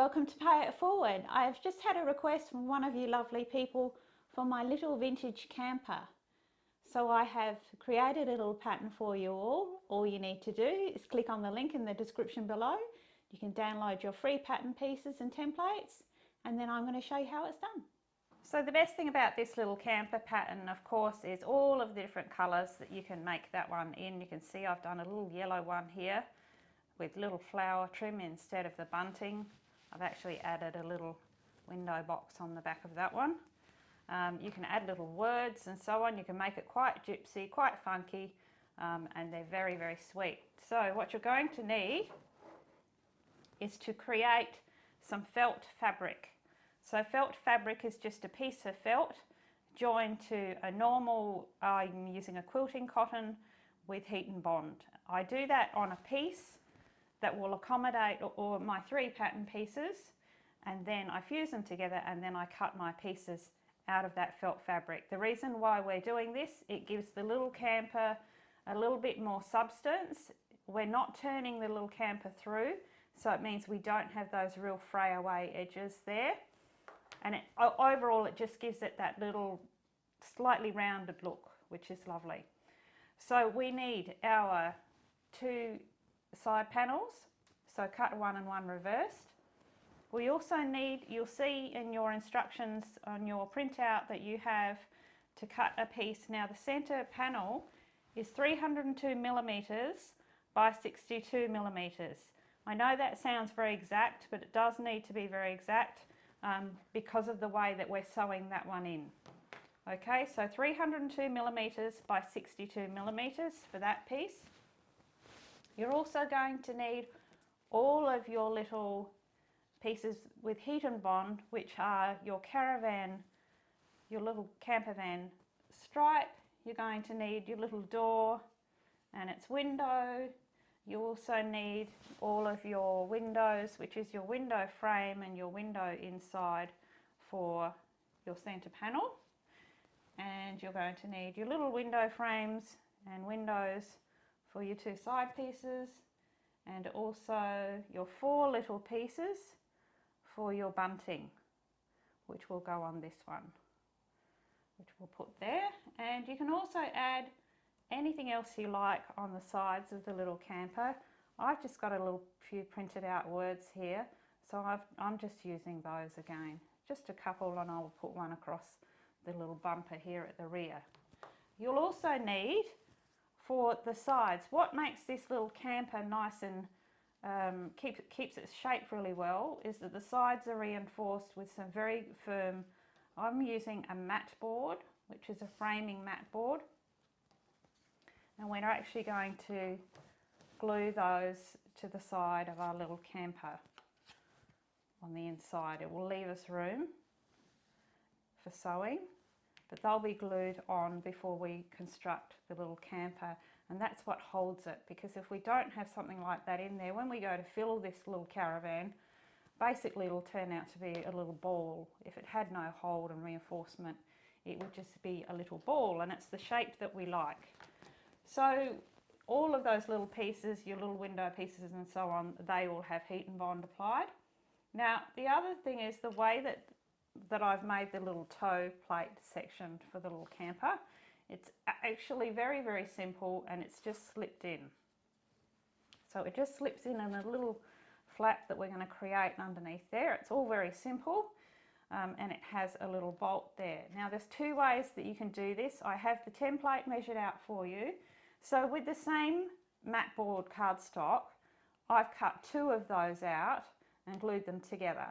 welcome to Pay It Forward. I've just had a request from one of you lovely people for my little vintage camper. So I have created a little pattern for you all. All you need to do is click on the link in the description below. You can download your free pattern pieces and templates, and then I'm going to show you how it's done. So the best thing about this little camper pattern, of course, is all of the different colours that you can make that one in. You can see I've done a little yellow one here with little flower trim instead of the bunting. I've actually added a little window box on the back of that one. You can add little words and so on. You can make it quite gypsy, quite funky, and they're very, very sweet. So what you're going to need is to create some felt fabric. So felt fabric is just a piece of felt joined to a normal, I'm using a quilting cotton with heat and bond. I do that on a piece that will accommodate all my 3 pattern pieces, and then I fuse them together and then I cut my pieces out of that felt fabric. The reason why we're doing this, it gives the little camper a little bit more substance. We're not turning the little camper through, so it means we don't have those real fray away edges there, and overall it just gives it that little slightly rounded look, which is lovely. So we need our 2 side panels, so cut 1 and 1 reversed. We also need, you'll see in your instructions on your printout that you have to cut a piece. Now the center panel is 302 millimeters by 62 millimeters. I know that sounds very exact, but it does need to be very exact because of the way that we're sewing that one in. Okay, so 302 millimeters by 62 millimeters for that piece. You're also going to need all of your little pieces with heat and bond, which are your caravan, your little camper van stripe. You're going to need your little door and its window. You also need all of your windows, which is your window frame and your window inside for your center panel. And you're going to need your little window frames and windows for your 2 side pieces, and also your 4 little pieces for your bunting, which will go on this one, which we'll put there. And you can also add anything else you like on the sides of the little camper. I've just got a little few printed out words here, so I'm just using those again, just a couple, and I'll put one across the little bumper here at the rear. You'll also need, for the sides, what makes this little camper nice and keeps its shape really well is that the sides are reinforced with some very firm, I'm using a mat board, which is a framing mat board, and we're actually going to glue those to the side of our little camper on the inside. It will leave us room for sewing, but they'll be glued on before we construct the little camper, and that's what holds it, because if we don't have something like that in there, when we go to fill this little caravan, basically it'll turn out to be a little ball. If it had no hold and reinforcement, it would just be a little ball, and it's the shape that we like. So all of those little pieces, your little window pieces and so on, they all have heat and bond applied. Now the other thing is the way that I've made the little toe plate section for the little camper. It's actually very, very simple, and it's just slipped in. So it just slips in a little flap that we're going to create underneath there. It's all very simple, and it has a little bolt there. Now there's 2 ways that you can do this. I have the template measured out for you. So with the same mat board cardstock, I've cut 2 of those out and glued them together.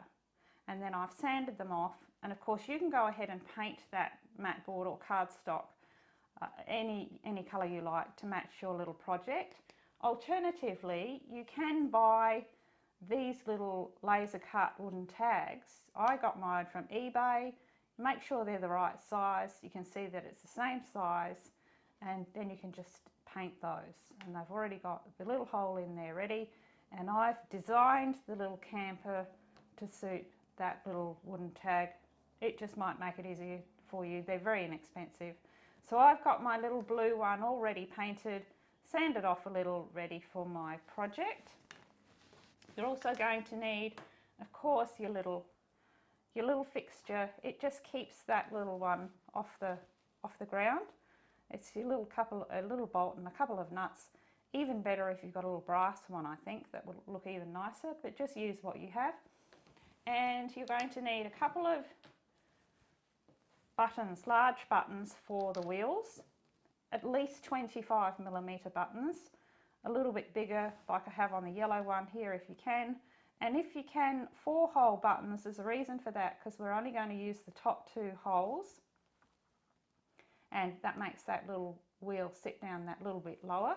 And then I've sanded them off, and of course you can go ahead and paint that mat board or cardstock any colour you like to match your little project. Alternatively, you can buy these little laser cut wooden tags. I got mine from eBay. Make sure they're the right size. You can see that it's the same size, and then you can just paint those, and they've already got the little hole in there ready, and I've designed the little camper to suit that little wooden tag. It just might make it easier for you. They're very inexpensive. So I've got my little blue one already painted, sanded off a little, ready for my project. You're also going to need Of course, your little fixture, it just keeps that little one off the ground. It's a little bolt and a couple of nuts. Even better if you've got a little brass one, I think that will look even nicer, but just use what you have. And you're going to need a couple of buttons, large buttons for the wheels, at least 25mm buttons, a little bit bigger like I have on the yellow one here if you can. And if you can, 4-hole buttons. There's a reason for that, because we're only going to use the top 2 holes, and that makes that little wheel sit down that little bit lower.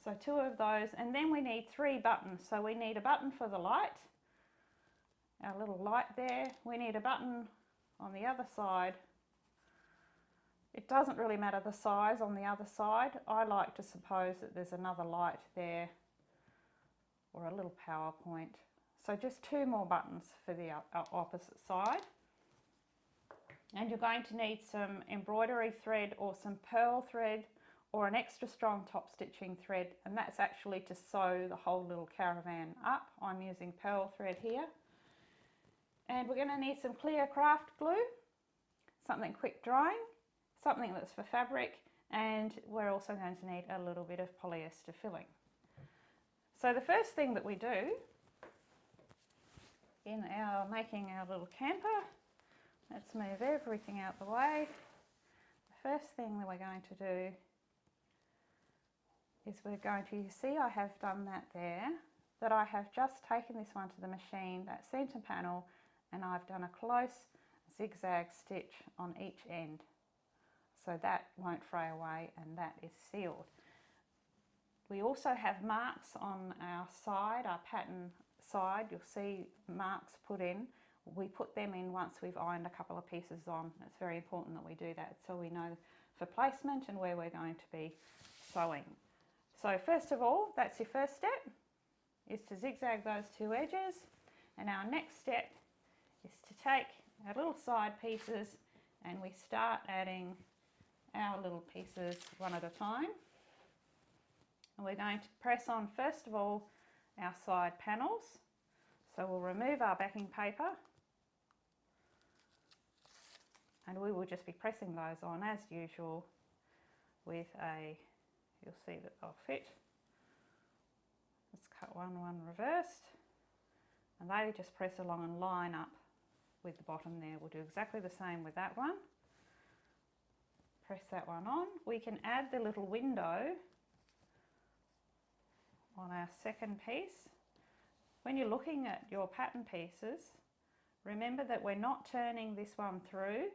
So 2 of those, and then we need 3 buttons. So we need a button for the light, our little light there. We need a button on the other side. It doesn't really matter the size on the other side. I like to suppose that there's another light there, or a little power point. So just 2 more buttons for the opposite side. And you're going to need some embroidery thread or some pearl thread or an extra strong top stitching thread, and that's actually to sew the whole little caravan up. I'm using pearl thread here. And we're going to need some clear craft glue, something quick drying, something that's for fabric, and we're also going to need a little bit of polyester filling. So the first thing that we do in making our little camper, let's move everything out the way. The first thing that we're going to do is we're going to, you see I have done that there, that I have just taken this one to the machine, that centre panel, and I've done a close zigzag stitch on each end. So that won't fray away, and that is sealed. We also have marks on our side, our pattern side. You'll see marks put in. We put them in once we've ironed a couple of pieces on. It's very important that we do that so we know for placement and where we're going to be sewing. So first of all, that's your first step, is to zigzag those 2 edges. And our next step is to take our little side pieces and we start adding our little pieces one at a time. And we're going to press on first of all our side panels. So we'll remove our backing paper and we will just be pressing those on as usual with a, you'll see that they'll fit. Let's cut one reversed, and they just press along and line up with the bottom there. We'll do exactly the same with that one. Press that one on. We can add the little window on our second piece. When you're looking at your pattern pieces, remember that we're not turning this one through,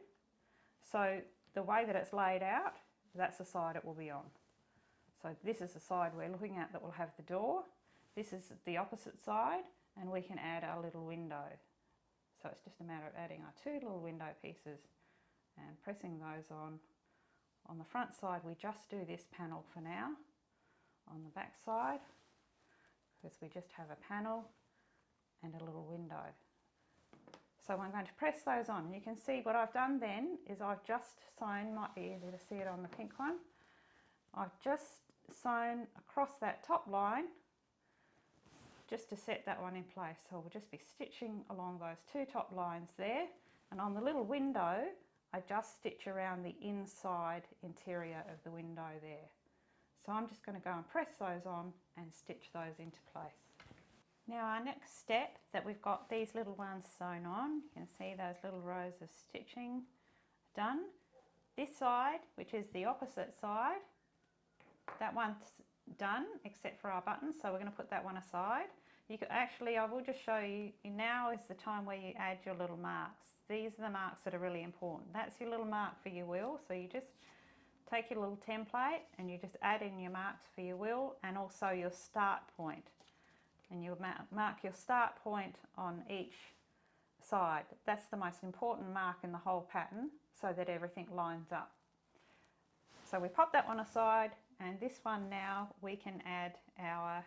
so the way that it's laid out, that's the side it will be on. So this is the side we're looking at that will have the door. This is the opposite side, and we can add our little window. So it's just a matter of adding our 2 little window pieces and pressing those on. On the front side, we just do this panel for now. On the back side, because we just have a panel and a little window. So I'm going to press those on. You can see what I've done then is I've just sewn, might be easy to see it on the pink one, I've just sewn across that top line just to set that one in place. So we'll just be stitching along those 2 top lines there, and on the little window I just stitch around the inside interior of the window there. So I'm just going to go and press those on and stitch those into place. Now our next step, that we've got these little ones sewn on, you can see those little rows of stitching done. This side, which is the opposite side, that one's done except for our buttons, so we're going to put that one aside. You could actually, I will just show you, now is the time where you add your little marks. These are the marks that are really important. That's your little mark for your wheel, so you just take your little template and you just add in your marks for your wheel and also your start point. And you'll mark your start point on each side. That's the most important mark in the whole pattern so that everything lines up. So we pop that one aside, and this one now we can add our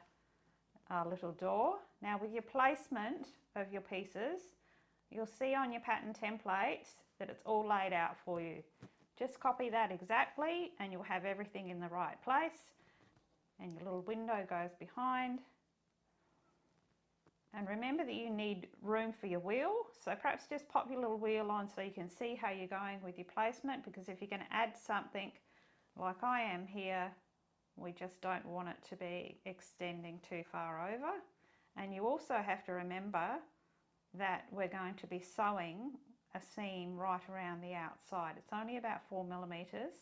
little door. Now with your placement of your pieces, you'll see on your pattern templates that it's all laid out for you. Just copy that exactly and you'll have everything in the right place, and your little window goes behind. And remember that you need room for your wheel, so perhaps just pop your little wheel on so you can see how you're going with your placement, because if you're going to add something like I am here, we just don't want it to be extending too far over. And you also have to remember that we're going to be sewing a seam right around the outside. It's only about 4 millimeters,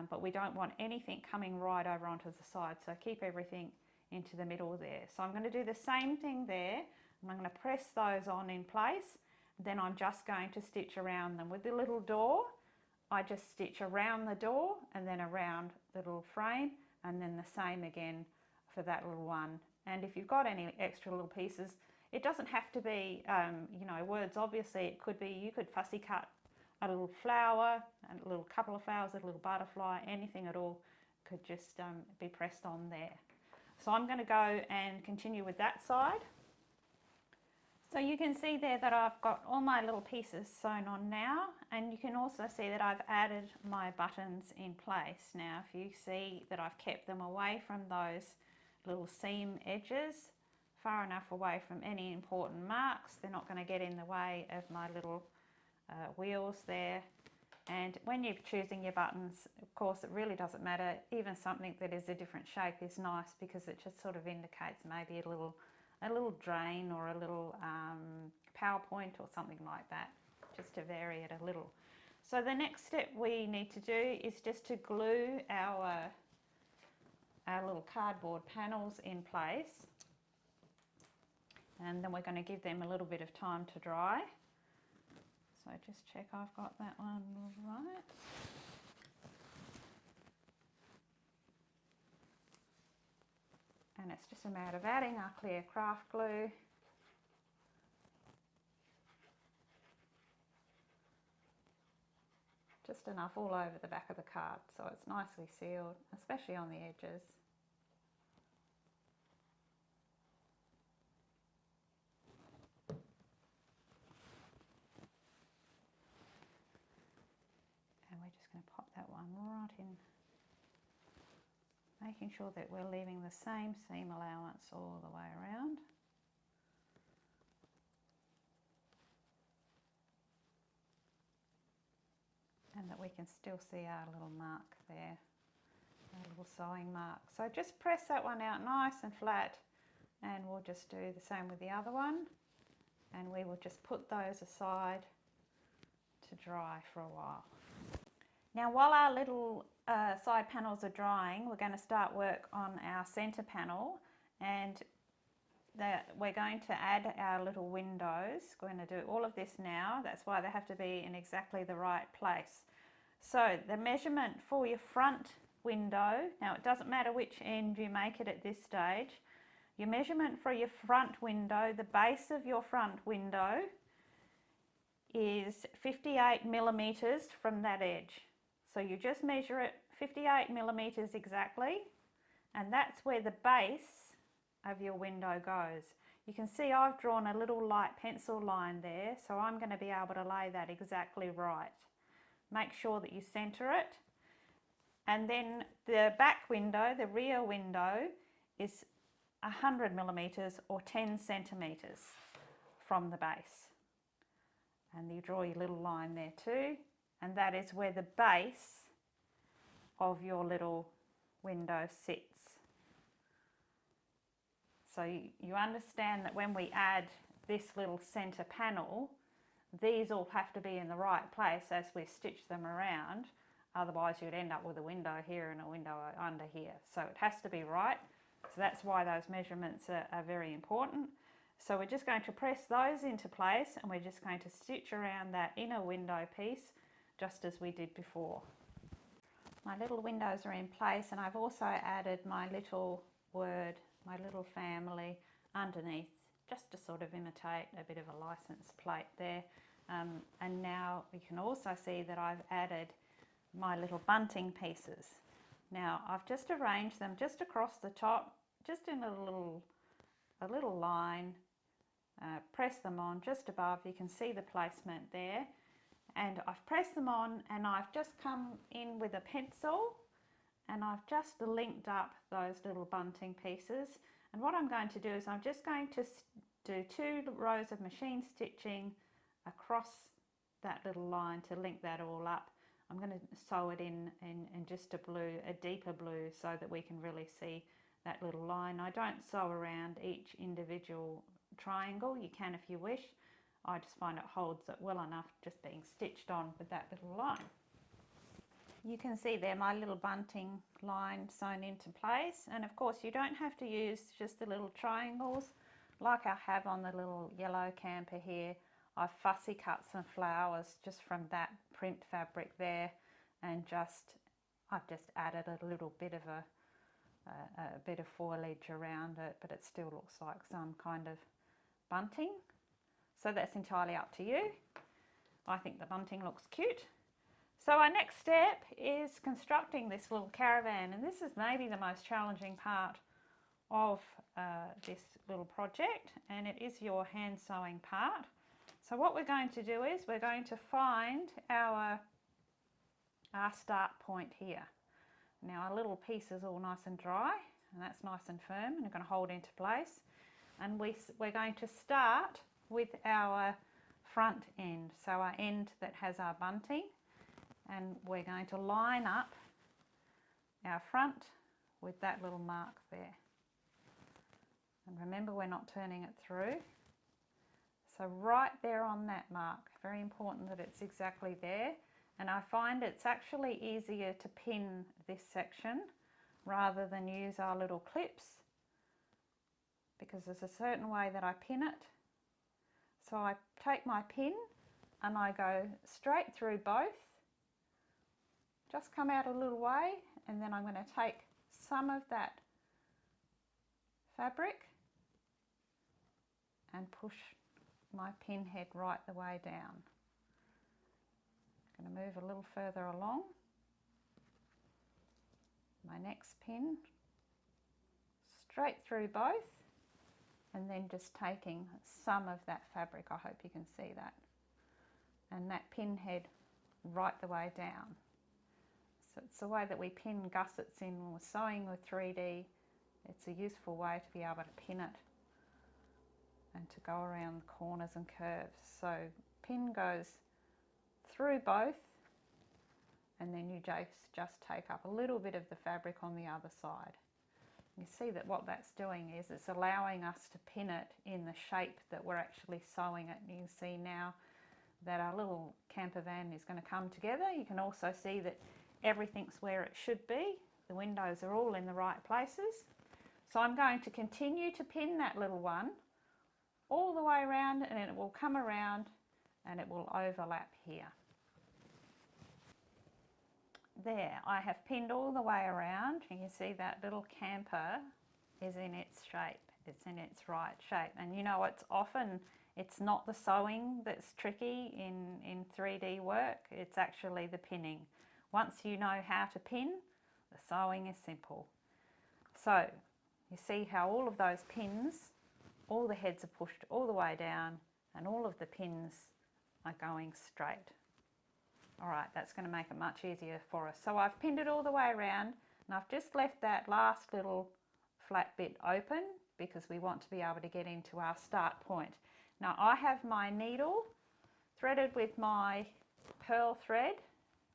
but we don't want anything coming right over onto the side, so keep everything into the middle there. So I'm going to do the same thing there, and I'm going to press those on in place. Then I'm just going to stitch around them. With the little door, I just stitch around the door and then around the little frame, and then the same again for that little one. And if you've got any extra little pieces, it doesn't have to be, you know, words. Obviously, it could be, you could fussy cut a little flower, a little couple of flowers, a little butterfly, anything at all could just be pressed on there. So I'm going to go and continue with that side. So you can see there that I've got all my little pieces sewn on now, and you can also see that I've added my buttons in place. Now if you see that I've kept them away from those little seam edges, far enough away from any important marks, they're not going to get in the way of my little wheels there. And when you're choosing your buttons, of course, it really doesn't matter. Even something that is a different shape is nice, because it just sort of indicates maybe a little drain or a little PowerPoint or something like that, just to vary it a little. So the next step we need to do is just to glue our little cardboard panels in place, and then we're going to give them a little bit of time to dry. So just check I've got that one right. And it's just a matter of adding our clear craft glue. Just enough all over the back of the card so it's nicely sealed, especially on the edges. We're just going to pop that one right in, making sure that we're leaving the same seam allowance all the way around. And that we can still see our little mark there, our little sewing mark. So just press that one out nice and flat, and we'll just do the same with the other one. And we will just put those aside to dry for a while. Now while our little side panels are drying, we're going to start work on our center panel, and we're going to add our little windows. We're going to do all of this now. That's why they have to be in exactly the right place. So the measurement for your front window, now it doesn't matter which end you make it at this stage, your measurement for your front window, the base of your front window, is 58 millimeters from that edge. So you just measure it 58 millimeters exactly, and that's where the base of your window goes. You can see I've drawn a little light pencil line there, so I'm going to be able to lay that exactly right. Make sure that you center it. And then the back window, the rear window, is 100 millimeters or 10 centimeters from the base. And you draw your little line there too. And that is where the base of your little window sits. So you understand that when we add this little center panel, these all have to be in the right place as we stitch them around. Otherwise you'd end up with a window here and a window under here. So it has to be right. So that's why those measurements are very important. So we're just going to press those into place, and we're just going to stitch around that inner window piece just as we did before. My little windows are in place, and I've also added my little word, my little family underneath, just to sort of imitate a bit of a license plate there. And now you can also see that I've added my little bunting pieces. Now I've just arranged them just across the top, just in a little line. Press them on just above. You can see the placement there. And I've pressed them on, and I've just come in with a pencil, and I've just linked up those little bunting pieces. And what I'm going to do is I'm just going to do 2 rows of machine stitching across that little line to link that all up. I'm going to sew it in just a deeper blue, so that we can really see that little line. I don't sew around each individual triangle. You can if you wish. I just find it holds it well enough just being stitched on with that little line. You can see there my little bunting line sewn into place, and of course you don't have to use just the little triangles like I have on the little yellow camper here. I've fussy cut some flowers just from that print fabric there, and I've just added a little bit of a bit of foliage around it, but it still looks like some kind of bunting. So that's entirely up to you. I think the bunting looks cute. So our next step is constructing this little caravan, and this is maybe the most challenging part of this little project, and it is your hand sewing part. So what we're going to do is we're going to find our start point here. Now our little piece is all nice and dry, and that's nice and firm, and we're going to hold into place. And we're going to start with our front end, so our end that has our bunting, and we're going to line up our front with that little mark there. And remember, we're not turning it through. So right there on that mark, very important that it's exactly there. And I find it's actually easier to pin this section rather than use our little clips, because there's a certain way that I pin it. So I take my pin and I go straight through both, just come out a little way, and then I'm going to take some of that fabric and push my pin head right the way down. I'm going to move a little further along. My next pin, straight through both, and then just taking some of that fabric. I hope you can see that. And that pin head right the way down. So it's the way that we pin gussets in when we're sewing with 3D. It's a useful way to be able to pin it and to go around corners and curves. So pin goes through both, and then you just take up a little bit of the fabric on the other side. You see that what that's doing is it's allowing us to pin it in the shape that we're actually sewing it. And you can see now that our little camper van is going to come together. You can also see that everything's where it should be. The windows are all in the right places. So I'm going to continue to pin that little one all the way around, and it will come around and it will overlap here. There, I have pinned all the way around, and you see that little camper is in its shape. It's in its right shape. And you know, it's not the sewing that's tricky in 3D work, it's actually the pinning. Once you know how to pin, the sewing is simple. So you see how all of those pins, all the heads are pushed all the way down, and all of the pins are going straight. All right, that's going to make it much easier for us. So I've pinned it all the way around, and I've just left that last little flat bit open because we want to be able to get into our start point. Now I have my needle threaded with my pearl thread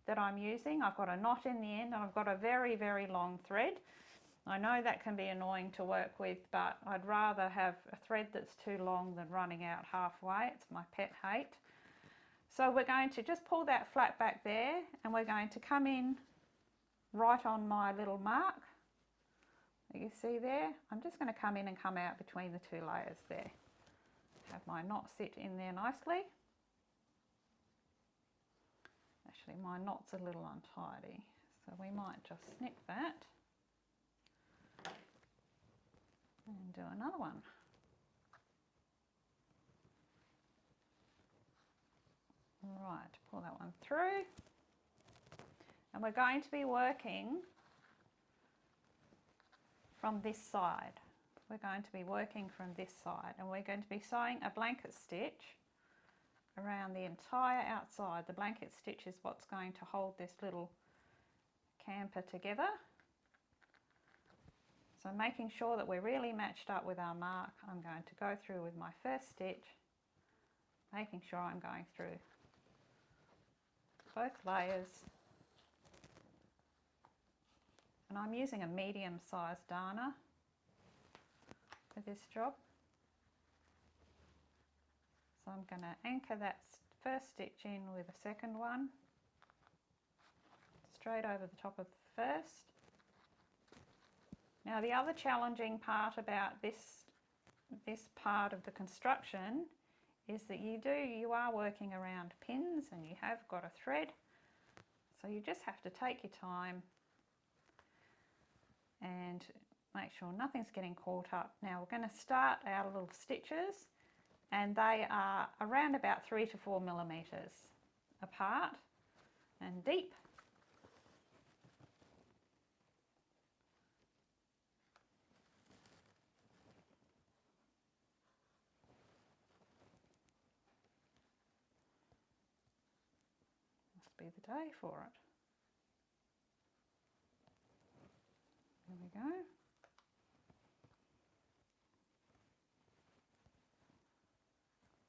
that I'm using. I've got a knot in the end, and I've got a very, very long thread. I know that can be annoying to work with, but I'd rather have a thread that's too long than running out halfway. It's my pet hate. So we're going to just pull that flat back there, and we're going to come in right on my little mark that you see there. I'm just going to come in and come out between the two layers there. Have my knot sit in there nicely. Actually, my knot's a little untidy, so we might just snip that and do another one. Right, pull that one through, and we're going to be working from this side. We're going to be working from this side, and we're going to be sewing a blanket stitch around the entire outside. The blanket stitch is what's going to hold this little camper together. So making sure that we're really matched up with our mark, I'm going to go through with my first stitch, making sure I'm going through both layers. And I'm using a medium-sized darner for this job. So I'm going to anchor that first stitch in with a second one, straight over the top of the first. Now the other challenging part about this part of the construction is that you are working around pins and you have got a thread, so you just have to take your time and make sure nothing's getting caught up. Now we're going to start our little stitches, and they are around about 3 to 4 millimeters apart and deep. Must be the day for it. There we go.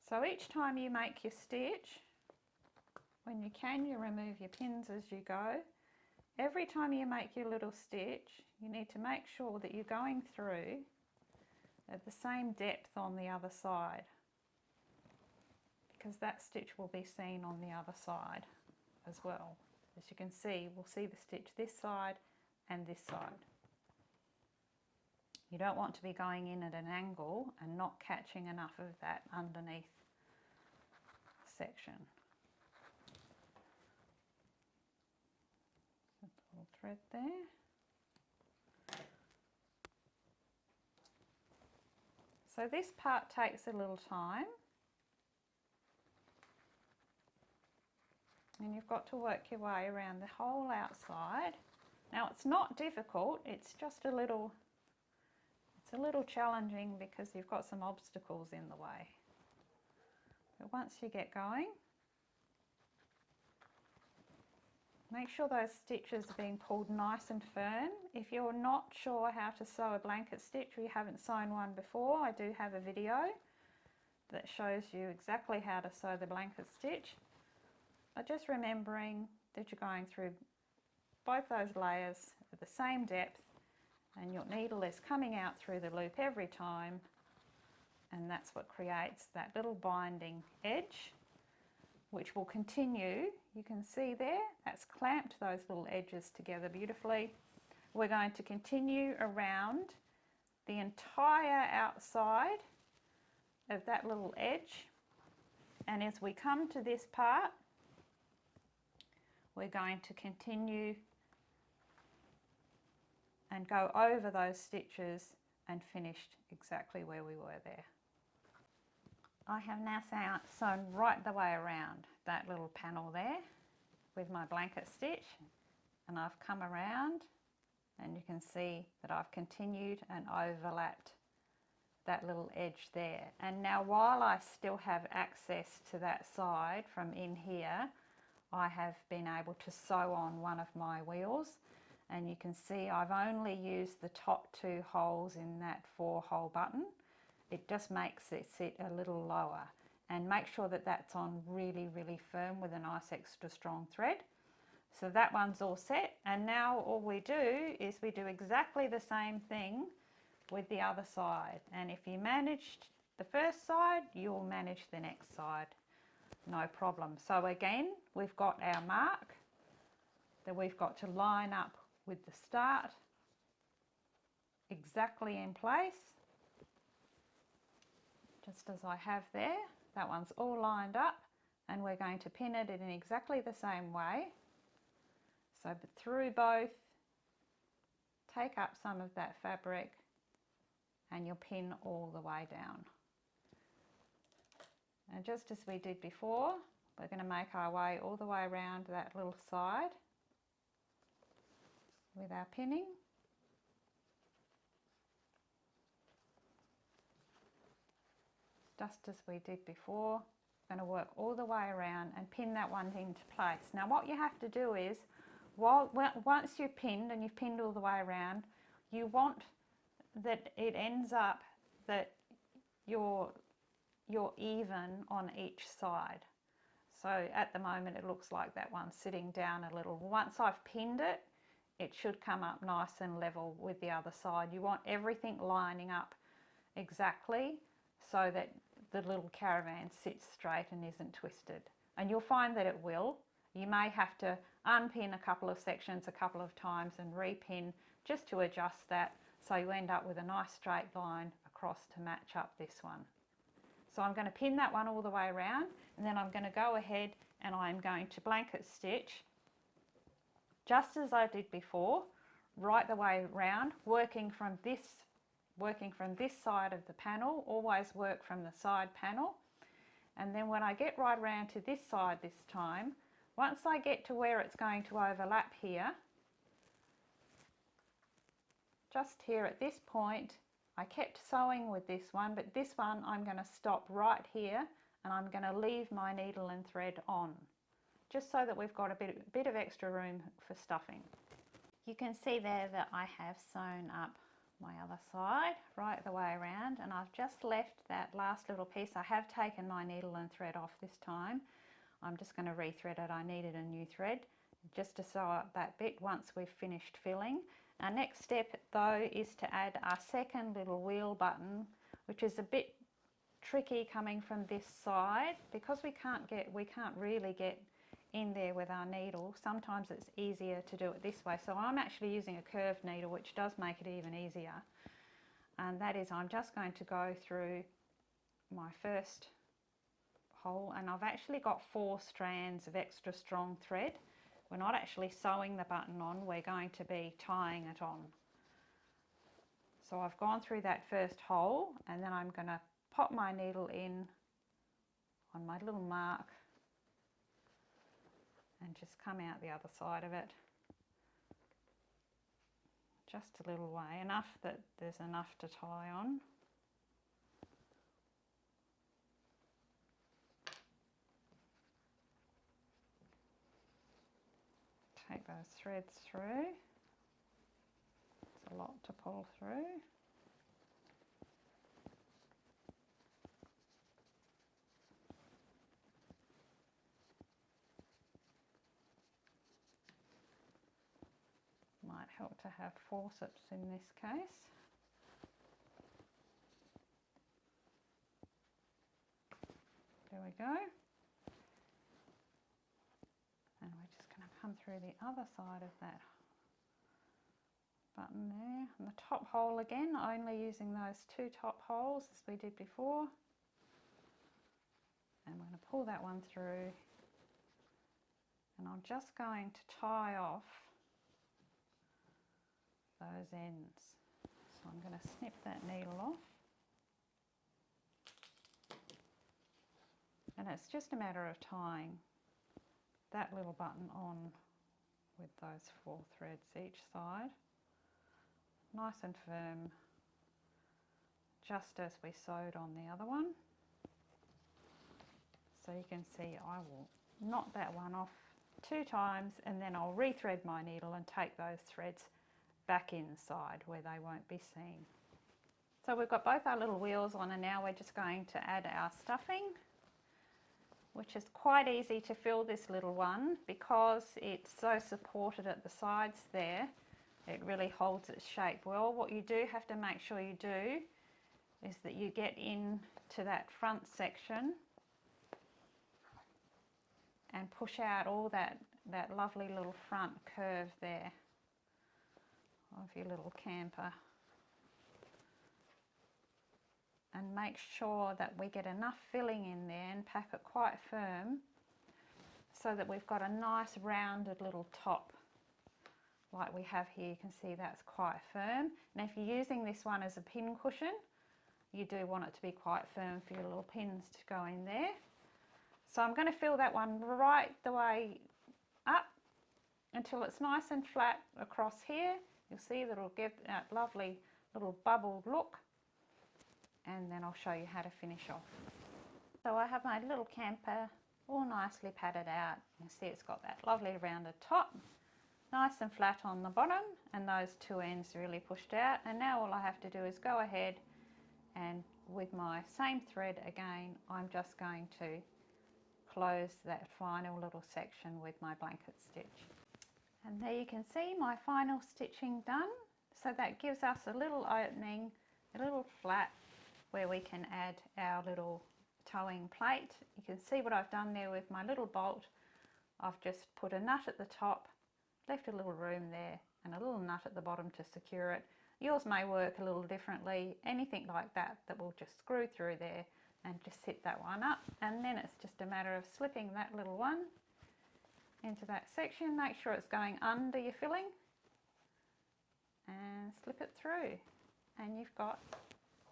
So each time you make your stitch, when you can, you remove your pins as you go. Every time you make your little stitch, you need to make sure that you're going through at the same depth on the other side, because that stitch will be seen on the other side as well. As you can see, we'll see the stitch this side and this side. You don't want to be going in at an angle and not catching enough of that underneath section. Little thread there. So this part takes a little time, and you've got to work your way around the whole outside. Now it's not difficult, it's just a little challenging because you've got some obstacles in the way. But once you get going, make sure those stitches are being pulled nice and firm. If you're not sure how to sew a blanket stitch or you haven't sewn one before, I do have a video that shows you exactly how to sew the blanket stitch. But just remembering that you're going through both those layers at the same depth, and your needle is coming out through the loop every time, and that's what creates that little binding edge, which will continue. You can see there, that's clamped those little edges together beautifully. We're going to continue around the entire outside of that little edge, and as we come to this part, we're going to continue and go over those stitches and finished exactly where we were there. I have now sewn right the way around that little panel there with my blanket stitch, and I've come around and you can see that I've continued and overlapped that little edge there. And now while I still have access to that side from in here, I have been able to sew on one of my wheels, and you can see I've only used the top 2 holes in that 4-hole button. It just makes it sit a little lower, and make sure that that's on really firm with a nice extra strong thread. So that one's all set, and now all we do is we do exactly the same thing with the other side, and if you managed the first side, you'll manage the next side, no problem. So again, we've got our mark that we've got to line up with the start exactly in place, just as I have there. That one's all lined up, and we're going to pin it in exactly the same way. So through both, take up some of that fabric and you'll pin all the way down. And just as we did before, we're going to make our way all the way around that little side with our pinning. Just as we did before, we're going to work all the way around and pin that one into place. Now what you have to do is, once you've pinned and you've pinned all the way around, you want that it ends up that you're even on each side. So at the moment it looks like that one's sitting down a little. Once I've pinned it, it should come up nice and level with the other side. You want everything lining up exactly so that the little caravan sits straight and isn't twisted. And you'll find that it will. You may have to unpin a couple of sections a couple of times and repin just to adjust that, so you end up with a nice straight line across to match up this one. So I'm going to pin that one all the way around, and then I'm going to go ahead and I'm going to blanket stitch just as I did before, right the way around, working from this side of the panel. Always work from the side panel. And then when I get right around to this side this time, once I get to where it's going to overlap here, just here at this point, I kept sewing with this one, but this one I'm going to stop right here and I'm going to leave my needle and thread on, just so that we've got a bit of extra room for stuffing. You can see there that I have sewn up my other side right the way around, and I've just left that last little piece. I have taken my needle and thread off this time. I'm just going to rethread it. I needed a new thread just to sew up that bit once we've finished filling. Our next step though is to add our second little wheel button, which is a bit tricky coming from this side because we can't really get in there with our needle. Sometimes it's easier to do it this way, so I'm actually using a curved needle, which does make it even easier. And that is, I'm just going to go through my first hole, and I've actually got 4 strands of extra strong thread. We're not actually sewing the button on, we're going to be tying it on. So I've gone through that first hole, and then I'm going to pop my needle in on my little mark and just come out the other side of it. Just a little way, enough that there's enough to tie on. Take those threads through. It's a lot to pull through. Might help to have forceps in this case. There we go. And we're just going to come through the other side of that button there. And the top hole again, only using those 2 top holes as we did before. And we're going to pull that one through. And I'm just going to tie off those ends. So I'm going to snip that needle off. And it's just a matter of tying that little button on with those 4 threads each side, nice and firm, just as we sewed on the other one. So you can see I will knot that one off 2 times, and then I'll rethread my needle and take those threads back inside where they won't be seen. So we've got both our little wheels on, and now we're just going to add our stuffing, which is quite easy to fill this little one because it's so supported at the sides there. It really holds its shape well. What you do have to make sure you do is that you get into that front section and push out all that lovely little front curve there of your little camper, and make sure that we get enough filling in there and pack it quite firm so that we've got a nice rounded little top like we have here. You can see that's quite firm, and if you're using this one as a pin cushion, you do want it to be quite firm for your little pins to go in there. So I'm going to fill that one right the way up until it's nice and flat across here. You'll see that it'll give that lovely little bubbled look, and then I'll show you how to finish off. So I have my little camper all nicely padded out. You see it's got that lovely rounded top. nice and flat on the bottom, and those two ends really pushed out. And now all I have to do is go ahead and with my same thread again, I'm just going to close that final little section with my blanket stitch. And there you can see my final stitching done. So that gives us a little opening, a little flap where we can add our little towing plate. You can see what I've done there with my little bolt. I've just put a nut at the top, left a little room there, and a little nut at the bottom to secure it. Yours may work a little differently, anything like that that will just screw through there and just sit that one up. And then it's just a matter of slipping that little one into that section. Make sure it's going under your filling and slip it through, and you've got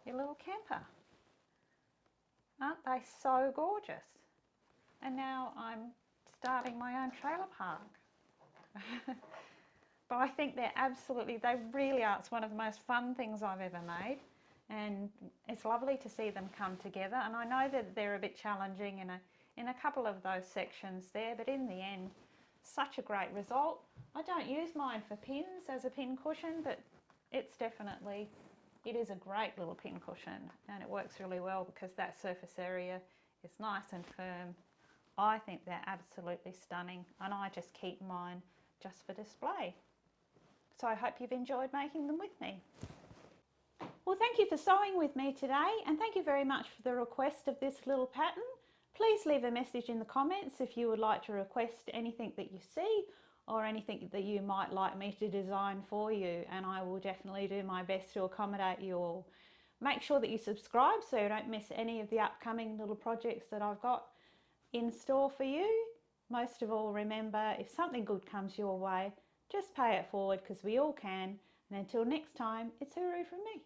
your little camper. Aren't they so gorgeous? And now I'm starting my own trailer park. But I think they're absolutely, they really are. It's one of the most fun things I've ever made, and it's lovely to see them come together. And I know that they're a bit challenging in a couple of those sections there, but in the end, such a great result. I don't use mine for pins as a pin cushion, but it's definitely, it is a great little pin cushion, and it works really well because that surface area is nice and firm. I think they're absolutely stunning, and I just keep mine just for display. So I hope you've enjoyed making them with me. Well, thank you for sewing with me today, and thank you very much for the request of this little pattern. Please leave a message in the comments if you would like to request anything that you see or anything that you might like me to design for you, and I will definitely do my best to accommodate you all. Make sure that you subscribe so you don't miss any of the upcoming little projects that I've got in store for you. Most of all, remember, if something good comes your way, just pay it forward because we all can. And until next time, it's hooroo from me.